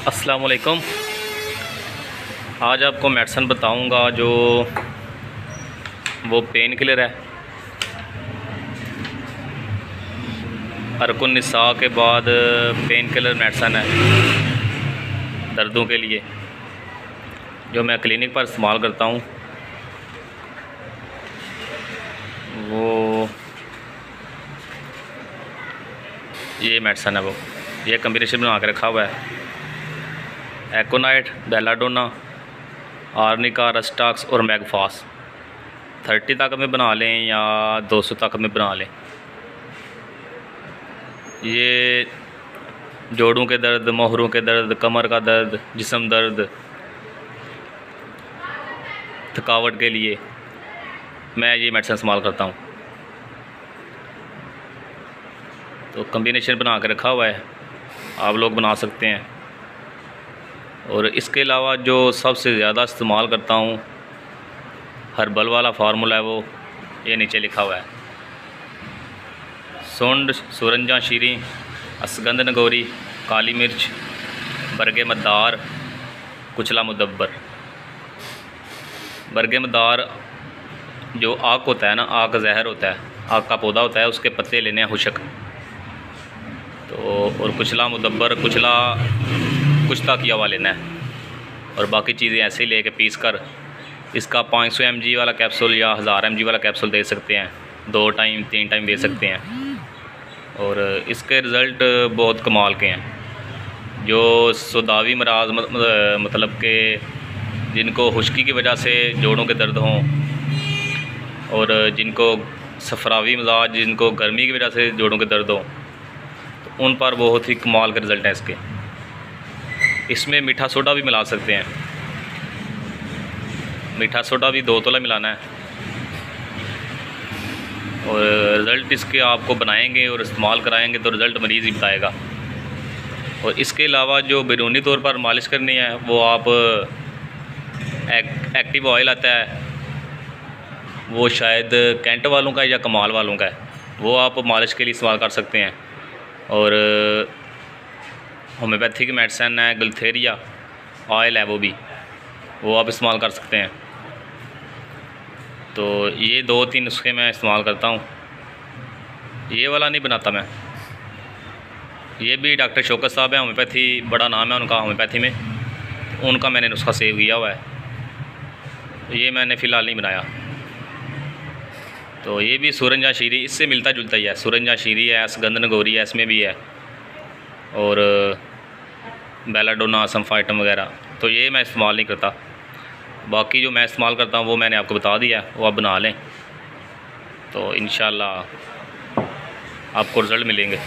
अस्सलाम वालेकुम। आज आपको मेडिसिन बताऊंगा जो वो पेन किलर है। अरकुन निसा के बाद पेन किलर मेडिसिन है दर्दों के लिए, जो मैं क्लिनिक पर इस्तेमाल करता हूँ। वो ये मेडिसिन है, वो ये कम्बिनेशन बना के रखा हुआ है। एकोनाइट, बेलाडोना, आर्निका, रस्टाक्स और मैगफास 30 तक में बना लें या 200 तक में बना लें। ये जोड़ों के दर्द, मोहरों के दर्द, कमर का दर्द, जिस्म दर्द, थकावट के लिए मैं ये मेडिसिन इस्तेमाल करता हूँ। तो कम्बिनेशन बना के रखा हुआ है, आप लोग बना सकते हैं। और इसके अलावा जो सबसे ज़्यादा इस्तेमाल करता हूँ हर्बल वाला फार्मूला है, वो ये नीचे लिखा हुआ है। सूंड, सुरंजा शीरी, असगंध नगौरी, काली मिर्च, बरगे मद्दार, कुचला मुदब्बर। बरगे मद्दार जो आक होता है ना, आक का जहर होता है, आक का पौधा होता है, उसके पत्ते लेने हैं खुशक। तो और कुचला मुदब्बर, कुचता किया हुआ लेना है। और बाकी चीज़ें ऐसे ही लेके पीस कर इसका 500 mg वाला कैप्सूल या 1000 mg वाला कैप्सूल दे सकते हैं। 2 टाइम 3 टाइम दे सकते हैं। और इसके रिज़ल्ट बहुत कमाल के हैं। जो सुदावी मराज मतलब के जिनको खुश्की की वजह से जोड़ों के दर्द हों, और जिनको सफरावी मिजाज, जिनको गर्मी की वजह से जोड़ों के दर्द हों, तो उन पर बहुत ही कमाल के रिज़ल्ट हैं इसके। इसमें मीठा सोडा भी मिला सकते हैं। मीठा सोडा भी 2 तोला मिलाना है। और रिज़ल्ट इसके आपको बनाएंगे और इस्तेमाल कराएंगे तो रिज़ल्ट मरीज़ ही बताएगा। और इसके अलावा जो बैरूनी तौर पर मालिश करनी है, वो आप एक्टिव ऑयल आता है, वो शायद कैंट वालों का या कमाल वालों का है, वो आप मालिश के लिए इस्तेमाल कर सकते हैं। और होम्योपैथिक मेडिसिन है, गलथेरिया ऑयल है, वो आप इस्तेमाल कर सकते हैं। तो ये 2-3 नुस्खे मैं इस्तेमाल करता हूँ। ये वाला नहीं बनाता मैं, ये भी डॉक्टर शौकत साहब हैं, होम्योपैथी बड़ा नाम है उनका होम्योपैथी में, उनका मैंने नुस्खा सेव किया हुआ है। तो ये मैंने फ़िलहाल नहीं बनाया। तो ये भी सुरंजा शीरी, इससे मिलता जुलता ही है। सुरंजा शीरी है, असगंध नगौरी है, इसमें भी है, और बेलाडोना, समफाइटम वगैरह। तो ये मैं इस्तेमाल नहीं करता। बाकी जो मैं इस्तेमाल करता हूँ वो मैंने आपको बता दिया, वो आप बना लें तो इंशाल्लाह आपको रिज़ल्ट मिलेंगे।